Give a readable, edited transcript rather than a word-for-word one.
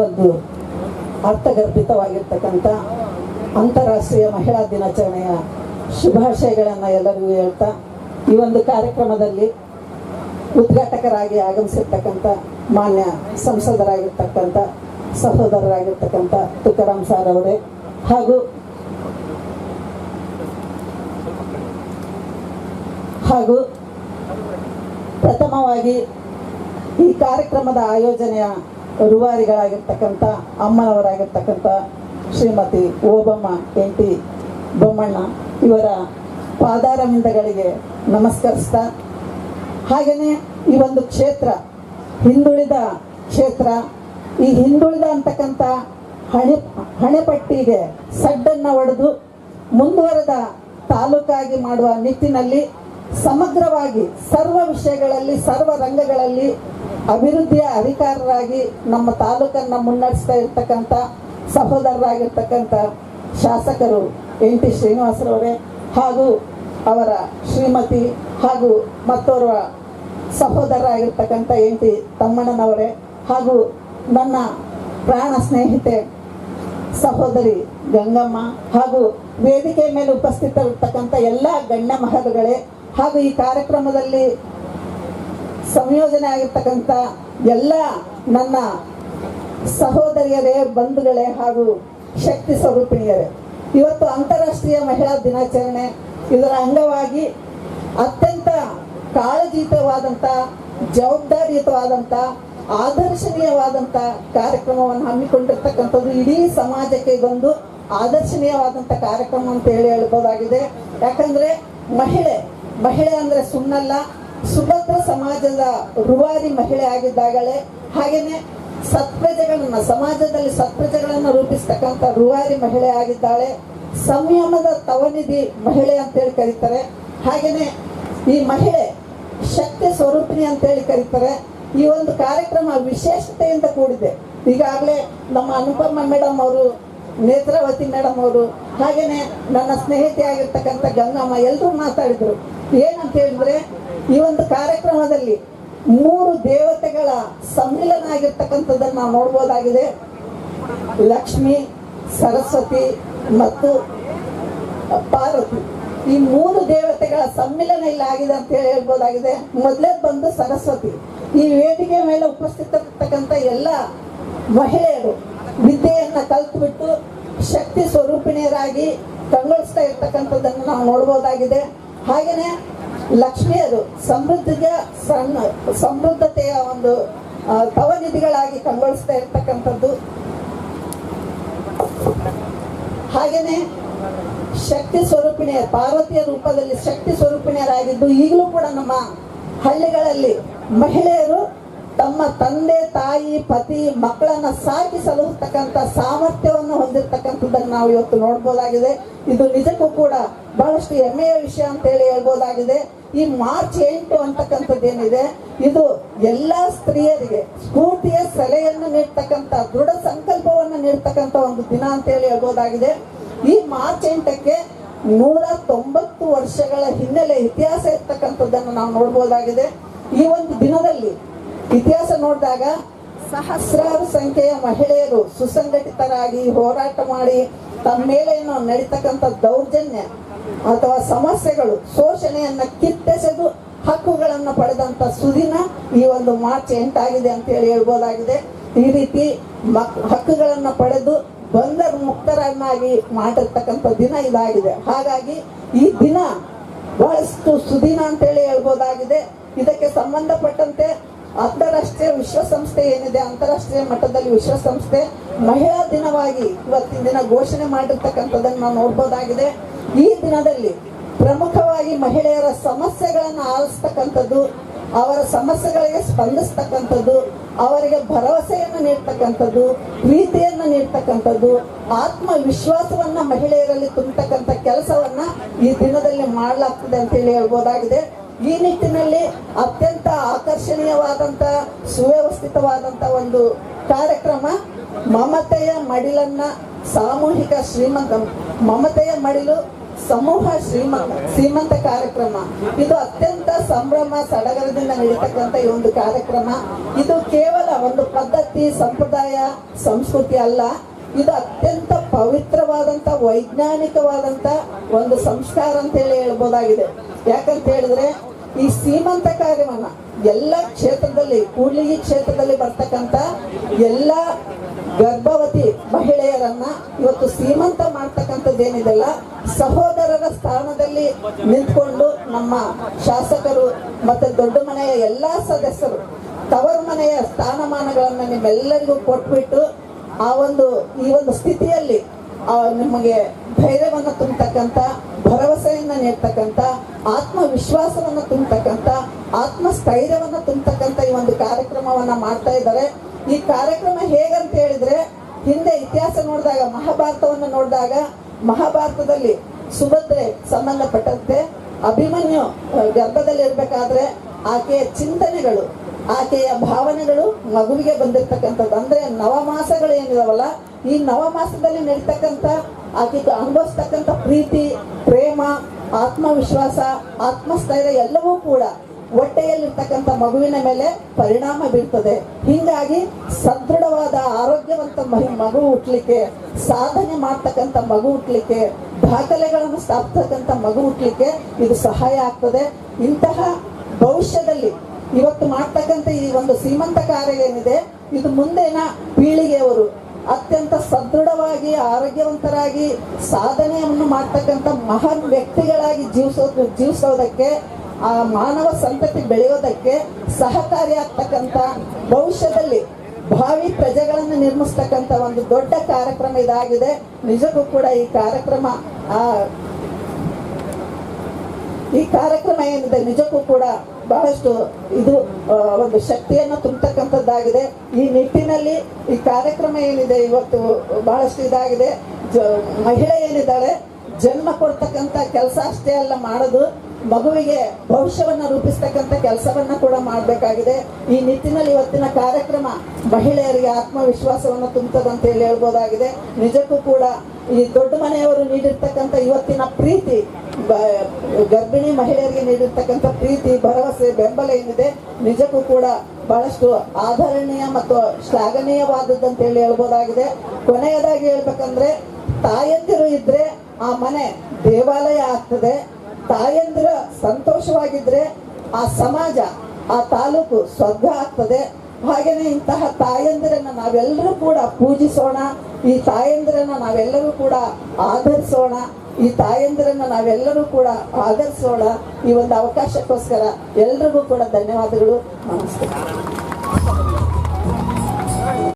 ಒಂದು ಅರ್ಥಗರ್ಭಿತವಾಗಿರ್ತಕ್ಕಂಥ ಅಂತಾರಾಷ್ಟ್ರೀಯ ಮಹಿಳಾ ದಿನಾಚರಣೆಯ ಶುಭಾಶಯಗಳನ್ನು ಎಲ್ಲರಿಗೂ ಹೇಳ್ತಾ, ಈ ಒಂದು ಕಾರ್ಯಕ್ರಮದಲ್ಲಿ ಉದ್ಘಾಟಕರಾಗಿ ಆಗಮಿಸಿರ್ತಕ್ಕಂಥ ಮಾನ್ಯ ಸಂಸದರಾಗಿರ್ತಕ್ಕಂಥ ಸಹೋದರರಾಗಿರ್ತಕ್ಕಂಥ ತುಕಾರಾಮ್ ಸರ್ ಅವರೇ, ಹಾಗೂ ಪ್ರಥಮವಾಗಿ ಈ ಕಾರ್ಯಕ್ರಮದ ಆಯೋಜನೆಯ ರೂವಾರಿಗಳಾಗಿರ್ತಕ್ಕಂಥ ಅಮ್ಮನವರಾಗಿರ್ತಕ್ಕಂಥ ಶ್ರೀಮತಿ ಓಬಮ್ಮ NT ಬೊಮ್ಮಣ್ಣ ಇವರ ಪಾದಾರವಿಂದಗಳಿಗೆ ನಮಸ್ಕರಿಸ್ತಾ, ಹಾಗೆಯೇ ಈ ಒಂದು ಕ್ಷೇತ್ರ ಹಿಂದುಳಿದ ಕ್ಷೇತ್ರ, ಈ ಹಿಂದುಳಿದ ಅಂತಕ್ಕಂಥ ಹಣೆಪಟ್ಟಿಗೆ ಸಡ್ಡನ್ನು ಹೊಡೆದು ಮುಂದುವರೆದ ತಾಲೂಕಾಗಿ ಮಾಡುವ ನಿಟ್ಟಿನಲ್ಲಿ ಸಮಗ್ರವಾಗಿ ಸರ್ವ ವಿಷಯಗಳಲ್ಲಿ ಸರ್ವ ರಂಗಗಳಲ್ಲಿ ಅಭಿವೃದ್ಧಿಯ ಅಧಿಕಾರರಾಗಿ ನಮ್ಮ ತಾಲೂಕನ್ನು ಮುನ್ನಡೆಸ್ತಾ ಇರ್ತಕ್ಕಂಥ ಸಹೋದರರಾಗಿರ್ತಕ್ಕಂಥ ಶಾಸಕರು NT ಶ್ರೀನಿವಾಸರವರೇ, ಹಾಗೂ ಅವರ ಶ್ರೀಮತಿ ಹಾಗೂ ಮತ್ತೋರ್ವ ಸಹೋದರರಾಗಿರ್ತಕ್ಕಂಥ NT ತಮ್ಮಣ್ಣನವರೇ, ಹಾಗೂ ನನ್ನ ಪ್ರಾಣ ಸ್ನೇಹಿತೆ ಸಹೋದರಿ ಗಂಗಮ್ಮ, ಹಾಗೂ ವೇದಿಕೆ ಮೇಲೆ ಉಪಸ್ಥಿತರಿರ್ತಕ್ಕಂಥ ಎಲ್ಲ ಗಣ್ಯ ಮಹರುಗಳೇ, ಹಾಗೂ ಈ ಕಾರ್ಯಕ್ರಮದಲ್ಲಿ ಸಂಯೋಜನೆ ಆಗಿರ್ತಕ್ಕಂಥ ಎಲ್ಲ ನನ್ನ ಸಹೋದರಿಯರೇ, ಬಂಧುಗಳೇ ಹಾಗೂ ಶಕ್ತಿ ಸ್ವರೂಪಿಣಿಯರೇ, ಇವತ್ತು ಅಂತಾರಾಷ್ಟ್ರೀಯ ಮಹಿಳಾ ದಿನಾಚರಣೆ. ಇದರ ಅಂಗವಾಗಿ ಅತ್ಯಂತ ಕಾಳಜಿಯುತವಾದಂಥ, ಜವಾಬ್ದಾರಿಯುತವಾದಂಥ, ಆದರ್ಶನೀಯವಾದಂಥ ಕಾರ್ಯಕ್ರಮವನ್ನು ಹಮ್ಮಿಕೊಂಡಿರ್ತಕ್ಕಂಥದ್ದು ಇಡೀ ಸಮಾಜಕ್ಕೆ ಇದೊಂದು ಆದರ್ಶನೀಯವಾದಂಥ ಕಾರ್ಯಕ್ರಮ ಅಂತ ಹೇಳ್ಬೋದಾಗಿದೆ. ಯಾಕಂದರೆ ಮಹಿಳೆ ಅಂದರೆ ಸುಮ್ಮನಲ್ಲ, ಸುಭದ್ರ ಸಮಾಜದ ರೂವಾರಿ ಮಹಿಳೆ ಆಗಿದ್ದಾಗಲೇ, ಹಾಗೆಯೇ ಸಮಾಜದಲ್ಲಿ ಸತ್ಪ್ರಜೆಗಳನ್ನು ರೂಪಿಸ್ತಕ್ಕಂಥ ರೂವಾರಿ ಮಹಿಳೆ ಆಗಿದ್ದಾಳೆ. ಸಂಯಮದ ತವನಿಧಿ ಮಹಿಳೆ ಅಂತೇಳಿ ಕರೀತಾರೆ. ಹಾಗೆಯೇ ಈ ಮಹಿಳೆ ಶಕ್ತಿ ಸ್ವರೂಪಿಣಿ ಅಂತೇಳಿ ಕರೀತಾರೆ. ಈ ಒಂದು ಕಾರ್ಯಕ್ರಮ ವಿಶೇಷತೆಯಿಂದ ಕೂಡಿದೆ. ಈಗಾಗಲೇ ನಮ್ಮ ಅನುಪಮ ಮೇಡಮ್ ಅವರು, ನೇತ್ರಾವತಿ ಮೇಡಮ್ ಅವರು, ಹಾಗೆಯೇ ನನ್ನ ಸ್ನೇಹಿತೆಯಾಗಿರ್ತಕ್ಕಂಥ ಗಂಗಮ್ಮ ಎಲ್ಲರೂ ಮಾತಾಡಿದರು. ಏನಂತ ಹೇಳಿದ್ರೆ, ಈ ಒಂದು ಕಾರ್ಯಕ್ರಮದಲ್ಲಿ 3 ದೇವತೆಗಳ ಸಮ್ಮಿಲನ ಆಗಿರ್ತಕ್ಕಂಥದ್ದನ್ನು ನಾವು ನೋಡ್ಬೋದಾಗಿದೆ. ಲಕ್ಷ್ಮಿ, ಸರಸ್ವತಿ ಮತ್ತು ಪಾರ್ವತಿ, ಈ 3 ದೇವತೆಗಳ ಸಮ್ಮಿಲನ ಇಲ್ಲಿ ಆಗಿದೆ ಅಂತ ಹೇಳ್ಬೋದಾಗಿದೆ. ಮೊದಲೇ ಬಂದು ಸರಸ್ವತಿ. ಈ ವೇದಿಕೆ ಮೇಲೆ ಉಪಸ್ಥಿತರಿರ್ತಕ್ಕಂಥ ಎಲ್ಲ ಮಹಿಳೆಯರು ವಿದ್ಯೆಯನ್ನು ಕಲ್ತುಬಿಟ್ಟು ಶಕ್ತಿ ಸ್ವರೂಪಿಣಿಯರಾಗಿ ಕಂಗೊಳಿಸ್ತಾ ಇರ್ತಕ್ಕಂಥದ್ದನ್ನು ನಾವು ನೋಡ್ಬೋದಾಗಿದೆ. ಹಾಗೆಯೇ ಲಕ್ಷ್ಮಿಯರು ಸಮೃದ್ಧತೆಯ ಒಂದು ತವನಿಧಿಗಳಾಗಿ ಕಂಗೊಳಿಸ್ತಾ ಇರ್ತಕ್ಕಂಥದ್ದು. ಹಾಗೆಯೇ ಶಕ್ತಿ ಸ್ವರೂಪಿಣಿಯ ಪಾರ್ವತಿಯ ರೂಪದಲ್ಲಿ ಶಕ್ತಿ ಸ್ವರೂಪಿಣಿಯರಾಗಿದ್ದು, ಈಗಲೂ ಕೂಡ ನಮ್ಮ ಹಳ್ಳಿಗಳಲ್ಲಿ ಮಹಿಳೆಯರು ತಮ್ಮ ತಂದೆ, ತಾಯಿ, ಪತಿ, ಮಕ್ಕಳನ್ನ ಸಾಕಿ ಸಲುಹತಕ್ಕಂಥ ಸಾಮರ್ಥ್ಯವನ್ನು ಹೊಂದಿರತಕ್ಕಂಥದ್ದನ್ನು ನಾವು ಇವತ್ತು ನೋಡ್ಬೋದಾಗಿದೆ. ಇದು ನಿಜಕ್ಕೂ ಕೂಡ ಬಹಳಷ್ಟು ಹೆಮ್ಮೆಯ ವಿಷಯ ಅಂತೇಳಿ ಹೇಳ್ಬೋದಾಗಿದೆ. ಈ ಮಾರ್ಚ್ 8 ಅಂತಕ್ಕಂಥದ್ದೇನಿದೆ, ಇದು ಎಲ್ಲ ಸ್ತ್ರೀಯರಿಗೆ ಸ್ಫೂರ್ತಿಯ ಸೆಲೆಯನ್ನು ನೀಡ್ತಕ್ಕಂಥ, ದೃಢ ಸಂಕಲ್ಪವನ್ನು ನೀಡ್ತಕ್ಕಂಥ ಒಂದು ದಿನ ಅಂತೇಳಿ ಹೇಳ್ಬೋದಾಗಿದೆ. ಈ ಮಾರ್ಚ್ 8ಕ್ಕೆ 190 ವರ್ಷಗಳ ಹಿನ್ನೆಲೆ ಇತಿಹಾಸ ಇರ್ತಕ್ಕಂಥದ್ದನ್ನು ನಾವು ನೋಡ್ಬೋದಾಗಿದೆ. ಈ ಒಂದು ದಿನದಲ್ಲಿ ಇತಿಹಾಸ ನೋಡಿದಾಗ ಸಹಸ್ರಾರು ಸಂಖ್ಯೆಯ ಮಹಿಳೆಯರು ಸುಸಂಘಟಿತರಾಗಿ ಹೋರಾಟ ಮಾಡಿ ತಮ್ಮ ಮೇಲೆ ನಡೀತಕ್ಕಂಥ ದೌರ್ಜನ್ಯ ಅಥವಾ ಸಮಸ್ಯೆಗಳು, ಶೋಷಣೆಯನ್ನ ಕಿತ್ತೆಸೆದು ಹಕ್ಕುಗಳನ್ನು ಪಡೆದಂತ ಸುದಿನ ಈ ಒಂದು ಮಾರ್ಚ್ 8 ಆಗಿದೆ ಅಂತ ಹೇಳಿ ಹೇಳ್ಬೋದಾಗಿದೆ. ಈ ರೀತಿ ಹಕ್ಕುಗಳನ್ನು ಪಡೆದು ಬಂಧನ ಮುಕ್ತರನ್ನಾಗಿ ಮಾಡಿರ್ತಕ್ಕಂಥ ದಿನ ಇದಾಗಿದೆ. ಹಾಗಾಗಿ ಈ ದಿನ ಬಹಳಷ್ಟು ಸುದಿನ ಅಂತೇಳಿ ಹೇಳ್ಬೋದಾಗಿದೆ. ಇದಕ್ಕೆ ಸಂಬಂಧಪಟ್ಟಂತೆ ಅಂತಾರಾಷ್ಟ್ರೀಯ ವಿಶ್ವಸಂಸ್ಥೆ ಏನಿದೆ, ಅಂತಾರಾಷ್ಟ್ರೀಯ ಮಟ್ಟದಲ್ಲಿ ವಿಶ್ವಸಂಸ್ಥೆ ಮಹಿಳಾ ದಿನವಾಗಿ ಇವತ್ತಿನ ದಿನ ಘೋಷಣೆ ಮಾಡಿರ್ತಕ್ಕಂಥದ್ದನ್ನು ನಾವು ನೋಡ್ಬೋದಾಗಿದೆ. ಈ ದಿನದಲ್ಲಿ ಪ್ರಮುಖವಾಗಿ ಮಹಿಳೆಯರ ಸಮಸ್ಯೆಗಳನ್ನು ಆಲಿಸ್ತಕ್ಕಂಥದ್ದು, ಅವರ ಸಮಸ್ಯೆಗಳಿಗೆ ಸ್ಪಂದಿಸ್ತಕ್ಕಂಥದ್ದು, ಅವರಿಗೆ ಭರವಸೆಯನ್ನು ನೀಡ್ತಕ್ಕಂಥದ್ದು, ಪ್ರೀತಿಯನ್ನು ನೀಡ್ತಕ್ಕಂಥದ್ದು, ಆತ್ಮವಿಶ್ವಾಸವನ್ನ ಮಹಿಳೆಯರಲ್ಲಿ ತುಂಬತಕ್ಕಂಥ ಕೆಲಸವನ್ನ ಈ ದಿನದಲ್ಲಿ ಮಾಡಲಾಗ್ತದೆ ಅಂತೇಳಿ ಹೇಳ್ಬೋದಾಗಿದೆ. ಈ ನಿಟ್ಟಿನಲ್ಲಿ ಅತ್ಯಂತ ಆಕರ್ಷಣೀಯವಾದಂಥ ಸುವ್ಯವಸ್ಥಿತ ಒಂದು ಕಾರ್ಯಕ್ರಮ ಮಮತೆಯ ಮಡಿಲನ್ನ ಸಾಮೂಹಿಕ ಮಮತೆಯ ಮಡಿಲು ಸಮೂಹ ಶ್ರೀಮಂತ ಕಾರ್ಯಕ್ರಮ. ಇದು ಅತ್ಯಂತ ಸಂಭ್ರಮ ಸಡಗರದಿಂದ ನಡೀತಕ್ಕಂಥ ಈ ಒಂದು ಕಾರ್ಯಕ್ರಮ. ಇದು ಕೇವಲ ಒಂದು ಪದ್ಧತಿ, ಸಂಪ್ರದಾಯ, ಸಂಸ್ಕೃತಿ ಅಲ್ಲ. ಇದು ಅತ್ಯಂತ ಪವಿತ್ರವಾದಂತ, ವೈಜ್ಞಾನಿಕವಾದಂತ ಒಂದು ಸಂಸ್ಕಾರ ಅಂತ ಹೇಳಿ ಹೇಳ್ಬೋದಾಗಿದೆ. ಯಾಕಂತ ಹೇಳಿದ್ರೆ ಈ ಸೀಮಂತ ಕಾರ್ಯವನ್ನ ಎಲ್ಲ ಕ್ಷೇತ್ರದಲ್ಲಿ, ಕೂಡ್ಲಿಗಿ ಕ್ಷೇತ್ರದಲ್ಲಿ ಬರ್ತಕ್ಕಂಥ ಎಲ್ಲ ಗರ್ಭವತಿ ಮಹಿಳೆಯರನ್ನ ಇವತ್ತು ಸೀಮಂತ ಮಾಡ್ತಕ್ಕಂಥದ್ದೇನಿದೆಲ್ಲ, ಸಹೋದರರ ಸ್ಥಾನದಲ್ಲಿ ನಿಂತ್ಕೊಂಡು ನಮ್ಮ ಶಾಸಕರು ಮತ್ತೆ ದೊಡ್ಡ ಮನೆಯ ಎಲ್ಲಾ ಸದಸ್ಯರು ತವರು ಮನೆಯ ಸ್ಥಾನಮಾನಗಳನ್ನ ನಿಮ್ಮೆಲ್ಲರಿಗೂ ಕೊಟ್ಬಿಟ್ಟು ಈ ಒಂದು ಸ್ಥಿತಿಯಲ್ಲಿ ನಿಮಗೆ ಧೈರ್ಯವನ್ನ ತುಂಬತಕ್ಕಂಥ, ಭರವಸೆಯನ್ನ ನೀಡ್ತಕ್ಕಂಥ, ಆತ್ಮವಿಶ್ವಾಸವನ್ನ ತುಂಬತಕ್ಕಂಥ, ಆತ್ಮಸ್ಥೈರ್ಯವನ್ನ ತುಂಬತಕ್ಕಂಥ ಈ ಒಂದು ಕಾರ್ಯಕ್ರಮವನ್ನ ಮಾಡ್ತಾ ಇದ್ದಾರೆ. ಈ ಕಾರ್ಯಕ್ರಮ ಹೇಗಂತ ಹೇಳಿದ್ರೆ, ಹಿಂದೆ ಇತಿಹಾಸ ನೋಡಿದಾಗ, ಮಹಾಭಾರತವನ್ನು ನೋಡಿದಾಗ, ಮಹಾಭಾರತದಲ್ಲಿ ಸುಭದ್ರೆ ಸಂಬಂಧಪಟ್ಟಂತೆ ಅಭಿಮನ್ಯು ಗರ್ಭದಲ್ಲಿ ಇರ್ಬೇಕಾದ್ರೆ ಆಕೆಯ ಚಿಂತನೆಗಳು, ಆಕೆಯ ಭಾವನೆಗಳು ಮಗುವಿಗೆ ಬಂದಿರ್ತಕ್ಕಂಥದ್ದು. ಅಂದ್ರೆ ನವಮಾಸಗಳು ಏನಿದಾವಲ್ಲ, ಈ ನವಮಾಸದಲ್ಲಿ ನಡೀತಕ್ಕಂಥ, ಆಕೆ ಅನುಭವಿಸ್ತಕ್ಕಂಥ ಪ್ರೀತಿ, ಪ್ರೇಮ, ಆತ್ಮವಿಶ್ವಾಸ, ಆತ್ಮಸ್ಥೈರ್ಯ ಎಲ್ಲವೂ ಕೂಡ ಹೊಟ್ಟೆಯಲ್ಲಿರ್ತಕ್ಕಂಥ ಮಗುವಿನ ಮೇಲೆ ಪರಿಣಾಮ ಬೀರ್ತದೆ. ಹೀಗಾಗಿ ಸದೃಢವಾದ ಆರೋಗ್ಯವಂತ ಮಗು ಹುಟ್ಟಲಿಕ್ಕೆ, ಸಾಧನೆ ಮಾಡ್ತಕ್ಕಂಥ ಮಗು ಹುಟ್ಟಲಿಕ್ಕೆ, ದಾಖಲೆಗಳನ್ನು ಸ್ಥಾಪಿಸ್ತಕ್ಕಂಥ ಮಗು ಹುಟ್ಟಲಿಕ್ಕೆ ಇದು ಸಹಾಯ ಆಗ್ತದೆ. ಇಂತಹ ಭವಿಷ್ಯದಲ್ಲಿ ಇವತ್ತು ಮಾಡ್ತಕ್ಕಂಥ ಈ ಒಂದು ಸೀಮಂತ ಕಾರ್ಯ ಏನಿದೆ, ಇದು ಮುಂದಿನ ಪೀಳಿಗೆಯವರು ಅತ್ಯಂತ ಸದೃಢವಾಗಿ, ಆರೋಗ್ಯವಂತರಾಗಿ ಸಾಧನೆಯನ್ನು ಮಾಡ್ತಕ್ಕಂಥ ಮಹಾನ್ ವ್ಯಕ್ತಿಗಳಾಗಿ ಜೀವಿಸೋದಕ್ಕೆ, ಆ ಮಾನವ ಸಂತತಿ ಬೆಳೆಯೋದಕ್ಕೆ ಸಹಕಾರಿಯಾಗ್ತಕ್ಕಂಥ, ಭವಿಷ್ಯದಲ್ಲಿ ಭಾವಿ ಪ್ರಜೆಗಳನ್ನು ನಿರ್ಮಿಸ್ತಕ್ಕಂಥ ಒಂದು ದೊಡ್ಡ ಕಾರ್ಯಕ್ರಮ ಇದಾಗಿದೆ. ನಿಜಕ್ಕೂ ಕೂಡ ಈ ಕಾರ್ಯಕ್ರಮ ಏನಿದೆ ನಿಜಕ್ಕೂ ಕೂಡ ಬಹಳಷ್ಟು ಇದು ಒಂದು ಶಕ್ತಿಯನ್ನು ತುಂಬತಕ್ಕಂಥದ್ದಾಗಿದೆ. ಈ ನಿಟ್ಟಿನಲ್ಲಿ ಈ ಕಾರ್ಯಕ್ರಮ ಏನಿದೆ ಇವತ್ತು ಬಹಳಷ್ಟು ಇದಾಗಿದೆ. ಮಹಿಳೆ ಏನಿದ್ದಾಳೆ, ಜನ್ಮ ಕೊಡ್ತಕ್ಕಂಥ ಕೆಲಸ ಅಷ್ಟೇ ಅಲ್ಲ ಮಾಡೋದು, ಮಗುವಿಗೆ ಭವಿಷ್ಯವನ್ನ ರೂಪಿಸ್ತಕ್ಕಂಥ ಕೆಲಸವನ್ನ ಕೂಡ ಮಾಡಬೇಕಾಗಿದೆ. ಈ ನಿಟ್ಟಿನಲ್ಲಿ ಇವತ್ತಿನ ಕಾರ್ಯಕ್ರಮ ಮಹಿಳೆಯರಿಗೆ ಆತ್ಮವಿಶ್ವಾಸವನ್ನು ತುಂಬುತ್ತದಂತ ಹೇಳಿ ಹೇಳ್ಬೋದಾಗಿದೆ. ನಿಜಕ್ಕೂ ಕೂಡ ಈ ದೊಡ್ಡ ಮನೆಯವರು ನೀಡಿರ್ತಕ್ಕಂಥ ಇವತ್ತಿನ ಪ್ರೀತಿ, ಗರ್ಭಿಣಿ ಮಹಿಳೆಯರಿಗೆ ನೀಡಿರ್ತಕ್ಕಂಥ ಪ್ರೀತಿ, ಭರವಸೆ, ಬೆಂಬಲ ಏನಿದೆ ನಿಜಕ್ಕೂ ಕೂಡ ಬಹಳಷ್ಟು ಆಧರಣೀಯ ಮತ್ತು ಶ್ಲಾಘನೀಯವಾದದ್ದಂತ ಹೇಳಿ ಹೇಳ್ಬೋದಾಗಿದೆ. ಕೊನೆಯದಾಗಿ ಹೇಳ್ಬೇಕಂದ್ರೆ, ತಾಯಂದಿರು ಇದ್ರೆ ಆ ಮನೆ ದೇವಾಲಯ ಆಗ್ತದೆ. ತಾಯಂದಿರ ಸಂತೋಷವಾಗಿದ್ರೆ ಆ ಸಮಾಜ, ಆ ತಾಲೂಕು ಸ್ವರ್ಗ ಆಗ್ತದೆ. ಹಾಗೇನೆ ಇಂತಹ ತಾಯಂದಿರನ್ನ ನಾವೆಲ್ಲರೂ ಕೂಡ ಪೂಜಿಸೋಣ, ಈ ತಾಯಂದಿರನ್ನ ನಾವೆಲ್ಲರೂ ಕೂಡ ಆಧರಿಸೋಣ, ಈ ತಾಯಂದಿರನ್ನ ನಾವೆಲ್ಲರೂ ಕೂಡ ಆಧರಿಸೋಣ. ಈ ಒಂದು ಅವಕಾಶಕ್ಕೋಸ್ಕರ ಎಲ್ರಿಗೂ ಕೂಡ ಧನ್ಯವಾದಗಳು. ನಮಸ್ಕಾರ.